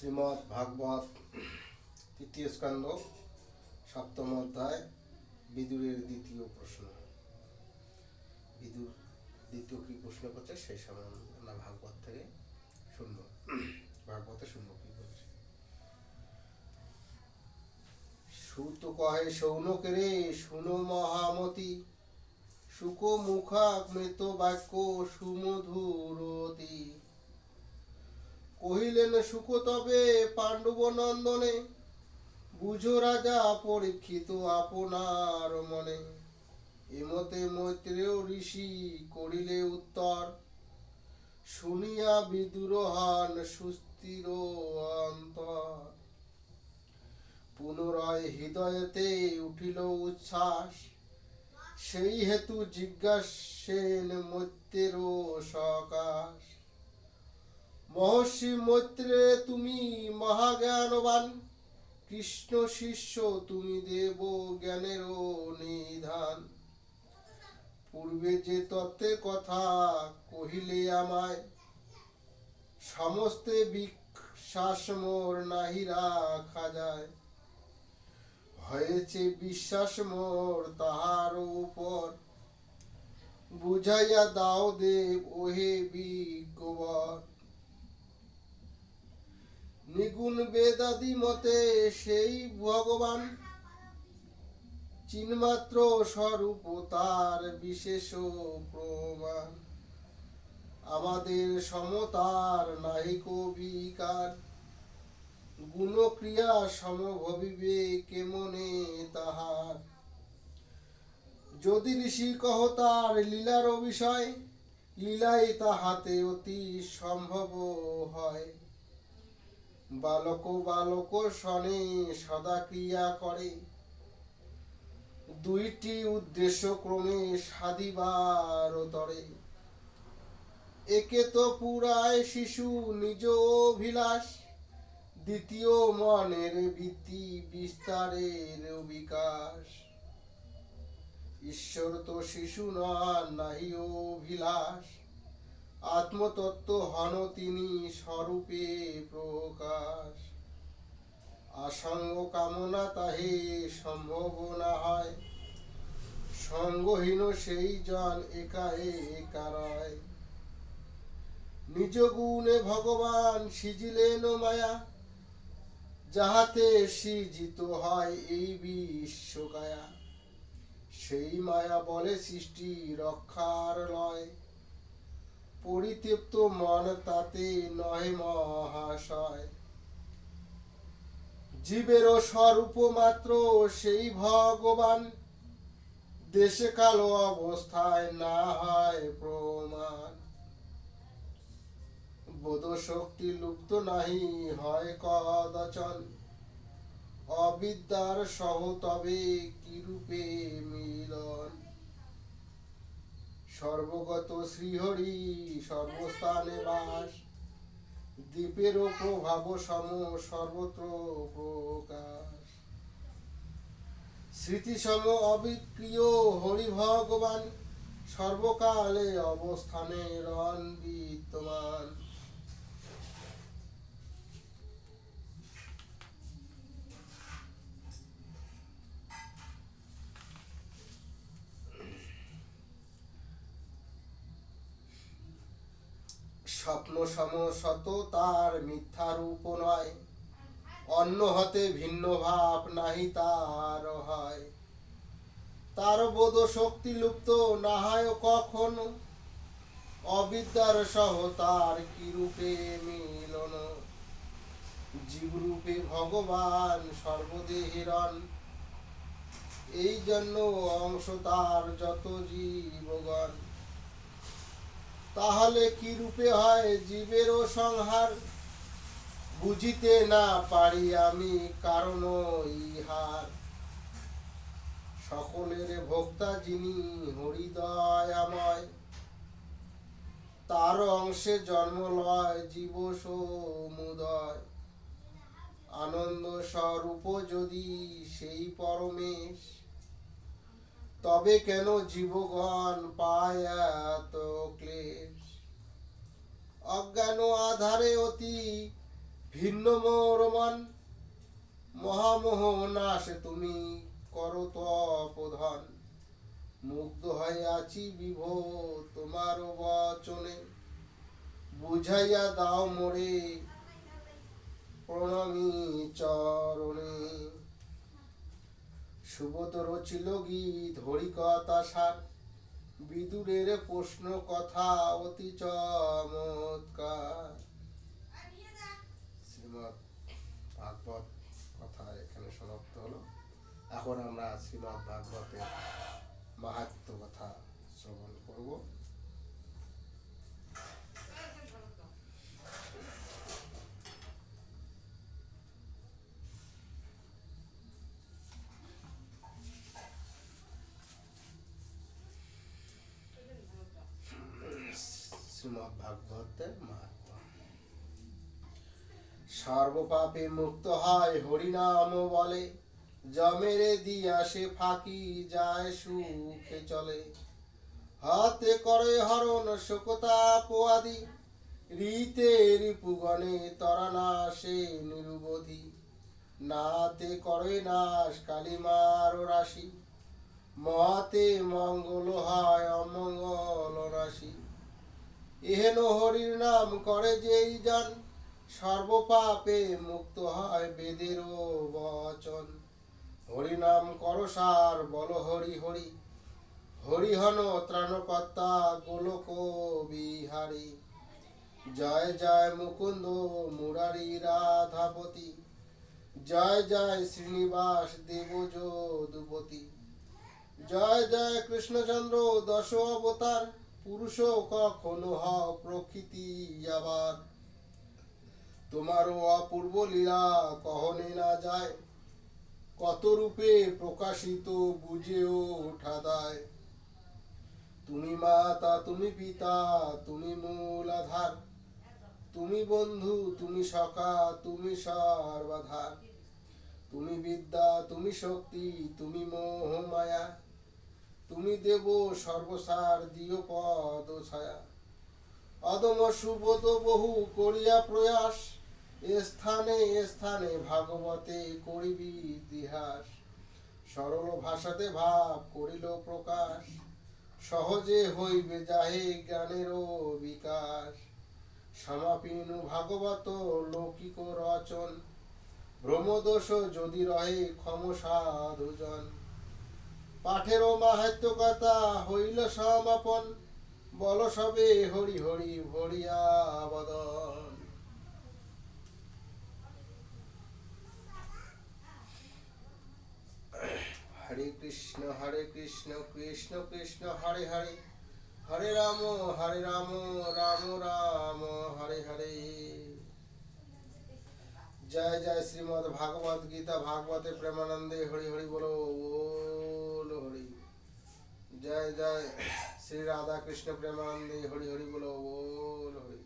শ্রীমদ্ ভাগবত তৃতীয় স্কন্ধ সপ্তম অধ্যায় বিদুরের দ্বিতীয় প্রশ্ন। বিদুর দ্বিতীয় কি প্রশ্ন করছে সেই সময় আমরা ভাগবত থেকে শুনব। ভাগবতে শুনব কি বলছে। সুত কহে সৌনক রে শুনো মহামতি, সুখ মুখা মৃত বাক্য সুমধুরতি। কহিলেন সুখ তবে পাণ্ডব নন্দনে, বুঝো রাজা পরীক্ষিত আপনার মনে। এমতে মৈত্রেয় ঋষি করিলে উত্তর, শুনিয়া বিদুর হন সুস্থির অন্তর। পুনরায় হৃদয়তে উঠিল উচ্ছ্বাস, সেই হেতু জিজ্ঞাসেন মৈত্রের সকাশ। মহর্ষি মৈত্রে তুমি মহাজ্ঞানবান, কৃষ্ণ শিষ্য তুমি দেব জ্ঞানের নিধান। পূর্বে যে তত্ত্বের কথা কহিলে আমায়, সমস্তে বিশ্বাস মোর নাহি রাখা যায়। হয়েছে বিশ্বাস মোর তাহার উপর, বুঝাইয়া দাও দেব ওহে বিজ্ঞবর। নিগুণ বেদাদি মতে সেই ভগবান, চিন্মাত্র স্বরূপ তার বিশেষ প্রমাণ। আমাদের সমতার নাহিক বিকার, গুণক্রিয়া সমভবিবে কেমনে তাহার। যদি ঋষি কহ তার লীলার বিষয়, লীলাই তাহাতে অতি সম্ভব হয়। বালক বালক শনে সদা ক্রিয়া করে, দুইটি উদ্দেশ্য ক্রমে সাধিবার তরে। একে তো পুরায় শিশু নিজ অভিলাষ, দ্বিতীয় মনের বৃত্তি বিস্তারের বিকাশ। ঈশ্বর তো শিশু নন নাহি অভিলাষ, আত্মতত্ত্ব হন তিনি স্বরূপে প্রকাশ। আসঙ্গ কামনা তাহে সম্ভব না হয়, সঙ্গহীন সেই জন একা একা রয়। নিজ গুণে ভগবান সিজিলেন মায়া, যাহাতে সৃজিত হয় এই বিশ্বকায়া। সেই মায়া বলে সৃষ্টি রক্ষার লয়, পরিতৃপ্ত মন তাতে নহে মহাশয়। জীবেরও স্বরূপ মাত্র সেই ভগবান, দেশে কালো অবস্থায় না হয় প্রমাণ। বোধ শক্তি লুপ্ত নাহি হয় কদাচন, অবিদ্যার সহ তবে কিরূপে মিলন। সর্বগত শ্রীহরি সর্বস্থানে বাস, দ্বীপেরও প্রভাব সম সর্বত্র প্রকাশ। স্মৃতি সম অবিক্রিয় হরি ভগবান, সর্বকালে অবস্থানে রন বিদ্যমান। স্বপ্ন সম শত তার মিথ্যা রূপ নয়, অন্য হতে ভিন্ন ভাব নাহি তার হয়। তার বোধ শক্তি লুপ্ত না হয় কখনো, অবিদ্যার সহ তার কিরূপে মিলন। জীবরূপে ভগবান সর্বদেহিরন, এই জন্য অংশ তার যত জীবগণ। তাহলে কি রূপে হয় জীবেরও সংহার, বুঝিতে না পারি আমি কারণ ইহার। সকলের ভোক্তা যিনি হৃদয়াময়, তার অংশে জন্ম লয় জীব সমুদয়। আনন্দ স্বরূপ যদি সেই পরমেশ, তবে কেন জীবগণ পায় এত ক্লেশ। অজ্ঞান আধারে অতি ভিন্ন মোর মন মহামোহ নাশ তুমি করো তপধন। মুগ্ধ হয়ে আছি বিভোর তোমার বচনে, বুঝাইয়া দাও মোরে প্রণমী চরণে। সুবোধ রচিল গীত হরিকথা সার, বিদুরের প্রশ্ন কথা অতি চমৎকার। শ্রীমৎ ভাগবত কথা এখানে সমাপ্ত হলো। এখন আমরা শ্রীমৎ ভাগবতের মাহাত্ম্য কথা শ্রবণ করব। শ্রীমৎ ভাগবতের মাহাত্ম্য। সর্বপাপে মুক্ত হয় হরিনাম বলে, জমেরে দিয়া সে ফাঁকি যায় সুখে চলে। হাতে করে হরণ শোকতা পোয়াদি, রীতে রিপুগণে তরানা সে নিরুবধি। নাতে করে নাশ কালিমার রাশি, মহাতে মঙ্গল হয় অমঙ্গল রাশি। এহেন হরির নাম করে যেই জন, সর্বপাপে মুক্ত হয় বেদেরও বচন। হরিনাম করো সার বল হরি হরি, হরিহন ত্রাণকর্তা গোলক বিহারী। জয় জয় মুকুন্দ মুরারি রাধাপতি, জয় জয় শ্রীনিবাস দেব যদুপতি। জয় জয় কৃষ্ণচন্দ্র দশ অবতার, পুরুষ কখনো হ প্রকৃতি আবার। তোমারও অপূর্ব লীলা কহনে না যায়, কত রূপে প্রকাশিত বুঝেও ওঠা দায়। তুমি মাতা তুমি পিতা তুমি মূল আধার, তুমি বন্ধু তুমি সখা তুমি সর্বাধার। তুমি বিদ্যা তুমি শক্তি তুমি মোহ মায়া, তুমি দেব সর্বসার দিও পদ ছায়া। অদম সুবোধ বহু করিয়া প্রয়াস, স্থানে স্থানে ভাগবতে করিবি ইতিহাস। সরল ভাষাতে ভাব করিল প্রকাশ, সহজে হইবে যাহে জ্ঞানেরও বিকাশ। সমাপিনু ভাগবত লৌকিক রচন, ভ্রমদোষ যদি রহে ক্ষম সাধুজন। পাঠেরও মাহাত্ম্য কথা হইল সমাপন, বল সবে হরি হরি ভরিয়া বদন। হরে কৃষ্ণ কৃষ্ণ কৃষ্ণ হরে হরে, হরে রাম রাম রাম হরে হরে। জয় জয় শ্রীমদ্ ভাগবত গীতা ভাগবতে প্রেমানন্দে হরি হরি বলো হরি। জয় জয় শ্রী রাধা কৃষ্ণ প্রেমানন্দে হরি হরি বলো হরি।